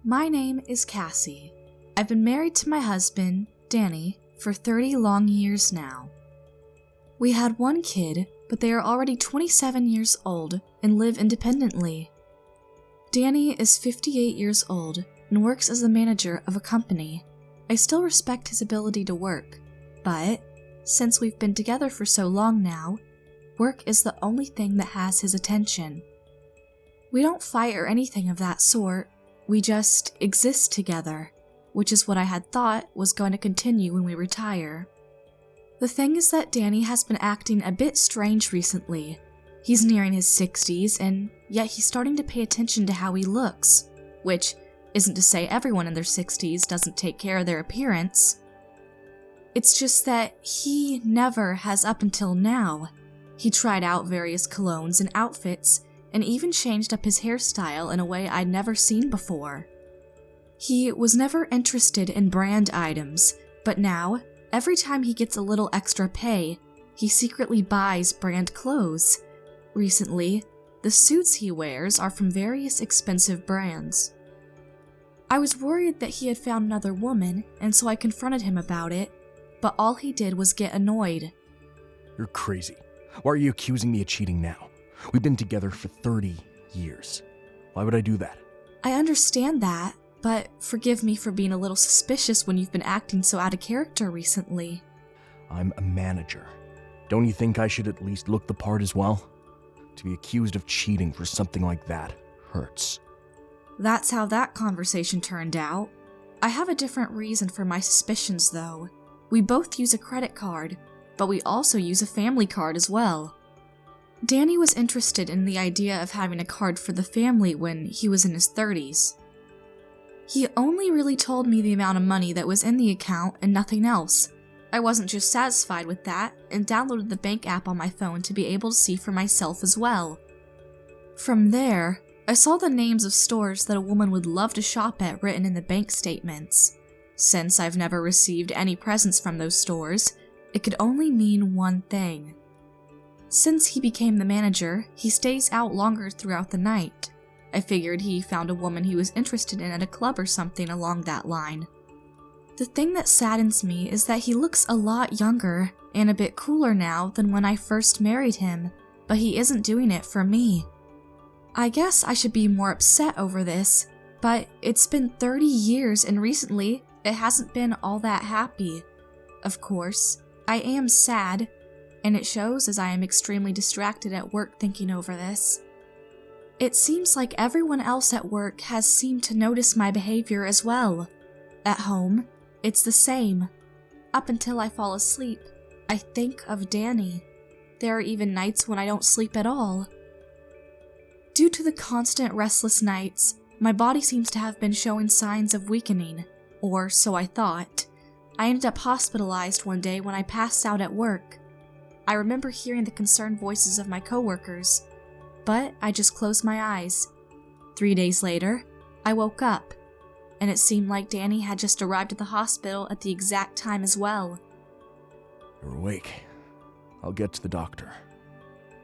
My name is Cassie. I've been married to my husband, Danny, for 30 long years now. We had one kid, but they are already 27 years old and live independently. Danny is 58 years old and works as the manager of a company. I still respect his ability to work, but since we've been together for so long now, work is the only thing that has his attention. We don't fight or anything of that sort, we just exist together, which is what I had thought was going to continue when we retire. The thing is that Danny has been acting a bit strange recently. He's nearing his 60s, and yet he's starting to pay attention to how he looks, which isn't to say everyone in their 60s doesn't take care of their appearance. It's just that he never has up until now. He tried out various colognes and outfits, and even changed up his hairstyle in a way I'd never seen before. He was never interested in brand items, but now, every time he gets a little extra pay, he secretly buys brand clothes. Recently, the suits he wears are from various expensive brands. I was worried that he had found another woman, and so I confronted him about it, but all he did was get annoyed. You're crazy. Why are you accusing me of cheating now? We've been together for 30 years. Why would I do that? I understand that, but forgive me for being a little suspicious when you've been acting so out of character recently. I'm a manager. Don't you think I should at least look the part as well? To be accused of cheating for something like that hurts. That's how that conversation turned out. I have a different reason for my suspicions, though. We both use a credit card, but we also use a family card as well. Danny was interested in the idea of having a card for the family when he was in his 30s. He only really told me the amount of money that was in the account and nothing else. I wasn't just satisfied with that and downloaded the bank app on my phone to be able to see for myself as well. From there, I saw the names of stores that a woman would love to shop at written in the bank statements. Since I've never received any presents from those stores, it could only mean one thing. Since he became the manager, he stays out longer throughout the night. I figured he found a woman he was interested in at a club or something along that line. The thing that saddens me is that he looks a lot younger and a bit cooler now than when I first married him, but he isn't doing it for me. I guess I should be more upset over this, but it's been 30 years and recently it hasn't been all that happy. Of course, I am sad, and it shows as I am extremely distracted at work thinking over this. It seems like everyone else at work has seemed to notice my behavior as well. At home, it's the same. Up until I fall asleep, I think of Danny. There are even nights when I don't sleep at all. Due to the constant restless nights, my body seems to have been showing signs of weakening, or so I thought. I ended up hospitalized one day when I passed out at work. I remember hearing the concerned voices of my coworkers, but I just closed my eyes. 3 days later, I woke up, and it seemed like Danny had just arrived at the hospital at the exact time as well. You're awake. I'll get to the doctor.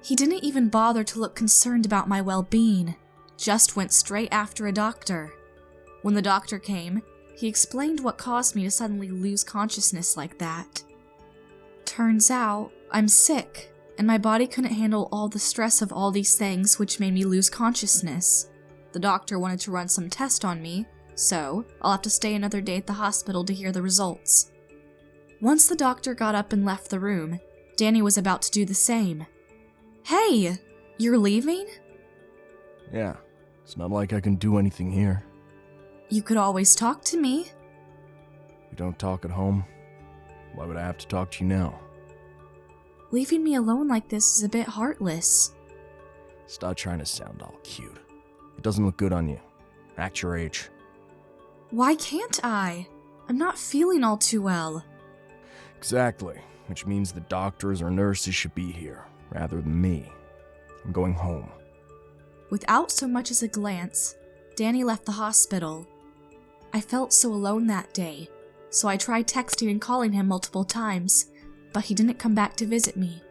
He didn't even bother to look concerned about my well-being, just went straight after a doctor. When the doctor came, he explained what caused me to suddenly lose consciousness like that. Turns out, I'm sick, and my body couldn't handle all the stress of all these things which made me lose consciousness. The doctor wanted to run some test on me, so I'll have to stay another day at the hospital to hear the results. Once the doctor got up and left the room, Danny was about to do the same. Hey, you're leaving? Yeah, it's not like I can do anything here. You could always talk to me. We don't talk at home. Why would I have to talk to you now? Leaving me alone like this is a bit heartless. Stop trying to sound all cute. It doesn't look good on you. Act your age. Why can't I? I'm not feeling all too well. Exactly, which means the doctors or nurses should be here, rather than me. I'm going home. Without so much as a glance, Danny left the hospital. I felt so alone that day, so I tried texting and calling him multiple times, but he didn't come back to visit me.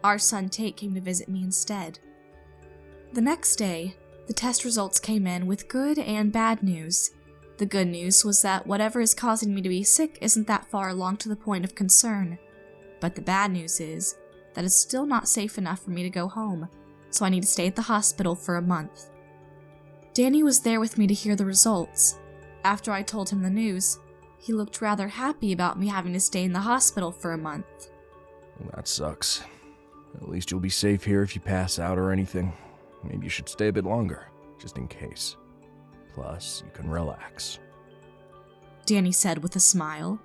Our son Tate came to visit me instead. The next day, The test results came in with good and bad news. The good news was that whatever is causing me to be sick isn't that far along to the point of concern. But the bad news is that it's still not safe enough for me to go home, so I need to stay at the hospital for a month. Danny was there with me to hear the results. After I told him the news, he looked rather happy about me having to stay in the hospital for a month. Well, that sucks. At least you'll be safe here if you pass out or anything. Maybe you should stay a bit longer, just in case. Plus, you can relax. Danny said with a smile.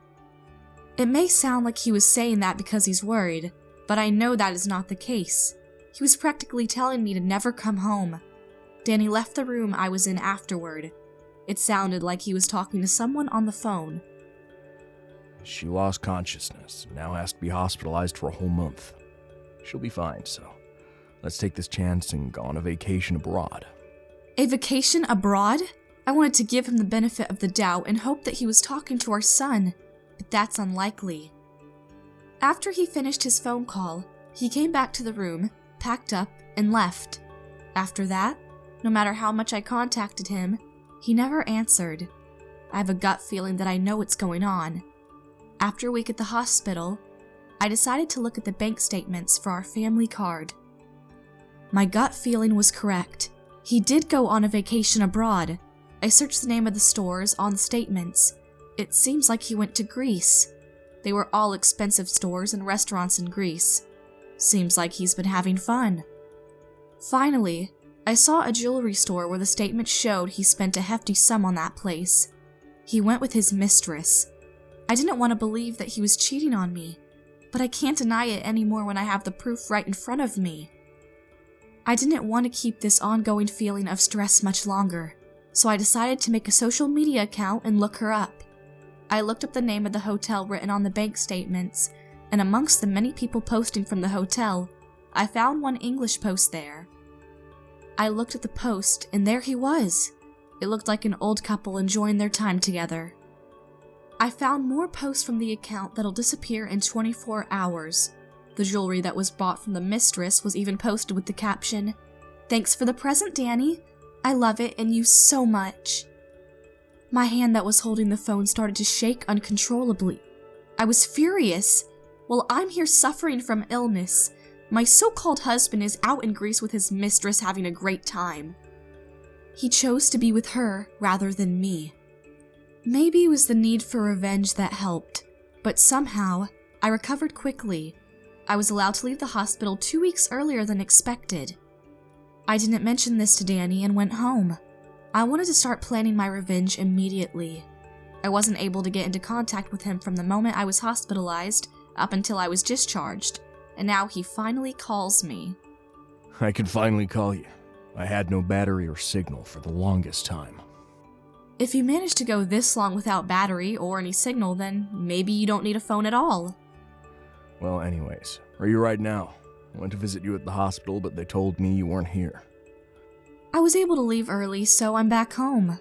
It may sound like he was saying that because he's worried, but I know that is not the case. He was practically telling me to never come home. Danny left the room I was in afterward. It sounded like he was talking to someone on the phone. She lost consciousness, now has to be hospitalized for a whole month. She'll be fine, so let's take this chance and go on a vacation abroad. A vacation abroad? I wanted to give him the benefit of the doubt and hope that he was talking to our son, but that's unlikely. After he finished his phone call, he came back to the room, packed up, and left. After that, no matter how much I contacted him, he never answered. I have a gut feeling that I know what's going on. After a week at the hospital, I decided to look at the bank statements for our family card. My gut feeling was correct. He did go on a vacation abroad. I searched the name of the stores on the statements. It seems like he went to Greece. They were all expensive stores and restaurants in Greece. Seems like he's been having fun. Finally, I saw a jewelry store where the statement showed he spent a hefty sum on that place. He went with his mistress. I didn't want to believe that he was cheating on me, but I can't deny it anymore when I have the proof right in front of me. I didn't want to keep this ongoing feeling of stress much longer, so I decided to make a social media account and look her up. I looked up the name of the hotel written on the bank statements, and amongst the many people posting from the hotel, I found one English post there. I looked at the post, and there he was. It looked like an old couple enjoying their time together. I found more posts from the account that'll disappear in 24 hours. The jewelry that was bought from the mistress was even posted with the caption, "Thanks for the present, Danny. I love it and you so much." My hand that was holding the phone started to shake uncontrollably. I was furious. While I'm here suffering from illness, my so-called husband is out in Greece with his mistress having a great time. He chose to be with her rather than me. Maybe it was the need for revenge that helped, but somehow I recovered quickly. I was allowed to leave the hospital 2 weeks earlier than expected. I didn't mention this to Danny and went home. I wanted to start planning my revenge immediately. I wasn't able to get into contact with him from the moment I was hospitalized up until I was discharged, and now he finally calls me. I can finally call you. I had no battery or signal for the longest time. If you managed to go this long without battery or any signal, then maybe you don't need a phone at all. Well, anyways, where are you right now? I went to visit you at the hospital, but they told me you weren't here. I was able to leave early, so I'm back home.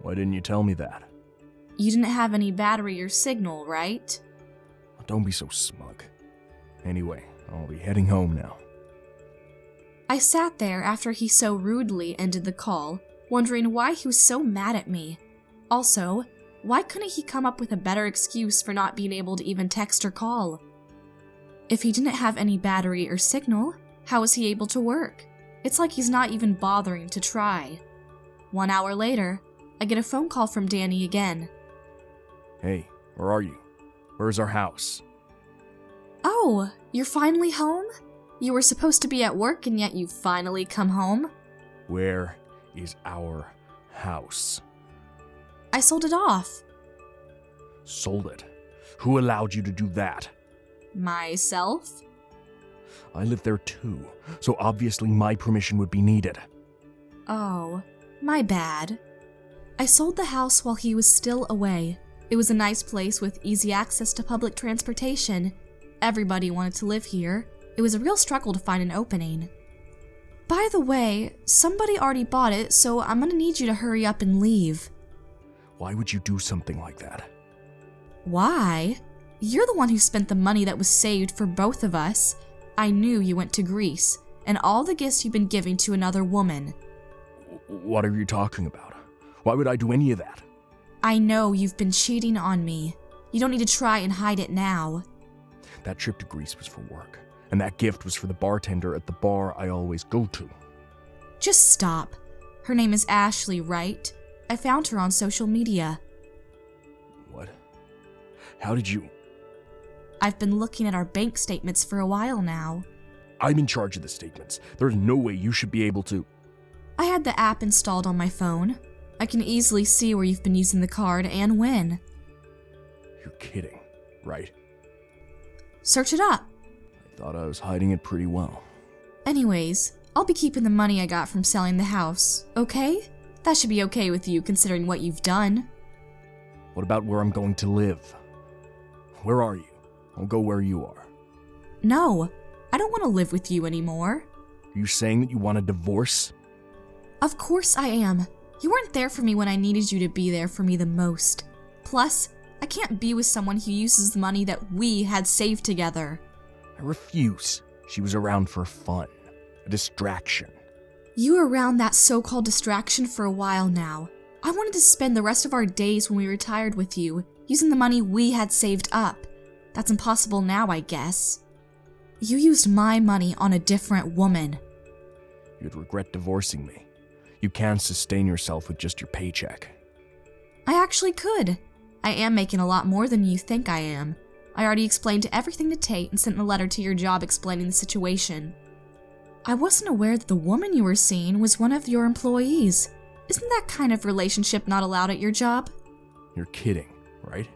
Why didn't you tell me that? You didn't have any battery or signal, right? Don't be so smug. Anyway, I'll be heading home now. I sat there after he so rudely ended the call, wondering why he was so mad at me. Also, why couldn't he come up with a better excuse for not being able to even text or call? If he didn't have any battery or signal, how was he able to work? It's like he's not even bothering to try. 1 hour later, I get a phone call from Danny again. Hey, where are you? Where's our house? Oh, you're finally home? You were supposed to be at work and yet you've finally come home? Where is our house? I sold it off. Sold it? Who allowed you to do that? Myself? I live there too, so obviously my permission would be needed. Oh, my bad. I sold the house while he was still away. It was a nice place with easy access to public transportation. Everybody wanted to live here. It was a real struggle to find an opening. By the way, somebody already bought it, so I'm gonna need you to hurry up and leave. Why would you do something like that? Why? You're the one who spent the money that was saved for both of us. I knew you went to Greece. and all the gifts you've been giving to another woman. What are you talking about? Why would I do any of that? I know you've been cheating on me. You don't need to try and hide it now. That trip to Greece was for work, and that gift was for the bartender at the bar I always go to. Just stop. Her name is Ashley, right? I found her on social media. What? How did you... I've been looking at our bank statements for a while now. I'm in charge of the statements. There's no way you should be able to... I had the app installed on my phone. I can easily see where you've been using the card and when. You're kidding, right? Search it up. I thought I was hiding it pretty well. Anyways, I'll be keeping the money I got from selling the house, okay? That should be okay with you considering what you've done. What about where I'm going to live? Where are you? I'll go where you are. No, I don't want to live with you anymore. Are you saying that you want a divorce? Of course I am. You weren't there for me when I needed you to be there for me the most. Plus, I can't be with someone who uses the money that we had saved together. I refuse. She was around for fun. A distraction. You were around that so-called distraction for a while now. I wanted to spend the rest of our days when we retired with you, using the money we had saved up. That's impossible now, I guess. You used my money on a different woman. You'd regret divorcing me. You can't sustain yourself with just your paycheck. I actually could. I am making a lot more than you think I am. I already explained everything to Tate and sent a letter to your job explaining the situation. I wasn't aware that the woman you were seeing was one of your employees. Isn't that kind of relationship not allowed at your job? You're kidding, right?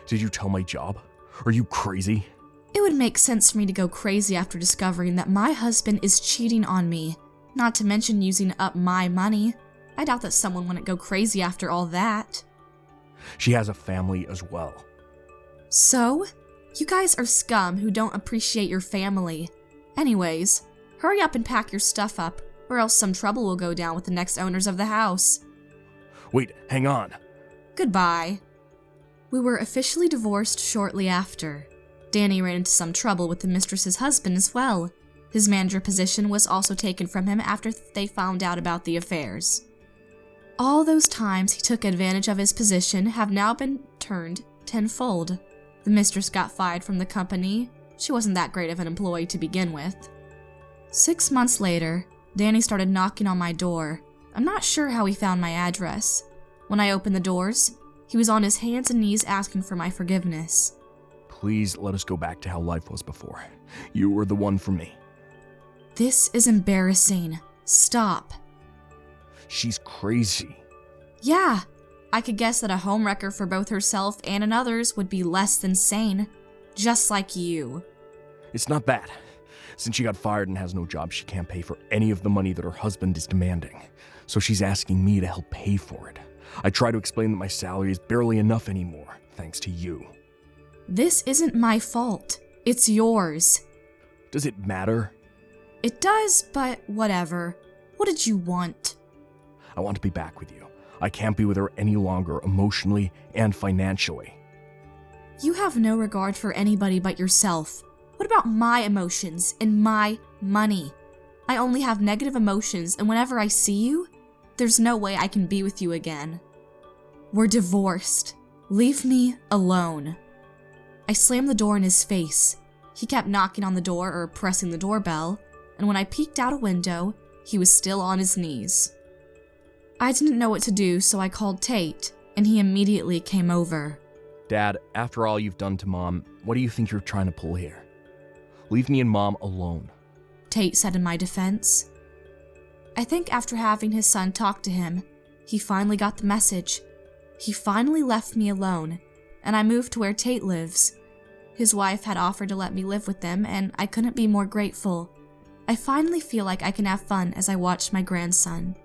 Did you tell my job? Are you crazy? It would make sense for me to go crazy after discovering that my husband is cheating on me, not to mention using up my money. I doubt that someone wouldn't go crazy after all that. She has a family as well. So? You guys are scum who don't appreciate your family. Anyways, hurry up and pack your stuff up, or else some trouble will go down with the next owners of the house. Wait, hang on. Goodbye. We were officially divorced shortly after. Danny ran into some trouble with the mistress's husband as well. His manager position was also taken from him after they found out about the affairs. All those times he took advantage of his position have now been turned tenfold. The mistress got fired from the company. She wasn't that great of an employee to begin with. 6 months later, Danny started knocking on my door. I'm not sure how he found my address. When I opened the doors, he was on his hands and knees asking for my forgiveness. Please let us go back to how life was before. You were the one for me. This is embarrassing. Stop. She's crazy. Yeah, I could guess that a homewrecker for both herself and another's would be less than sane. Just like you. It's not that. Since she got fired and has no job, she can't pay for any of the money that her husband is demanding. So she's asking me to help pay for it. I try to explain that my salary is barely enough anymore, thanks to you. This isn't my fault. It's yours. Does it matter? It does, but whatever. What did you want? I want to be back with you. I can't be with her any longer, emotionally and financially. You have no regard for anybody but yourself. What about my emotions and my money? I only have negative emotions, and whenever I see you, there's no way I can be with you again. We're divorced. Leave me alone. I slammed the door in his face. He kept knocking on the door or pressing the doorbell, and when I peeked out a window, he was still on his knees. I didn't know what to do, so I called Tate, and he immediately came over. Dad, after all you've done to Mom, what do you think you're trying to pull here? Leave me and Mom alone. Tate said in my defense. I think after having his son talk to him, he finally got the message. He finally left me alone, and I moved to where Tate lives. His wife had offered to let me live with them, and I couldn't be more grateful. I finally feel like I can have fun as I watch my grandson.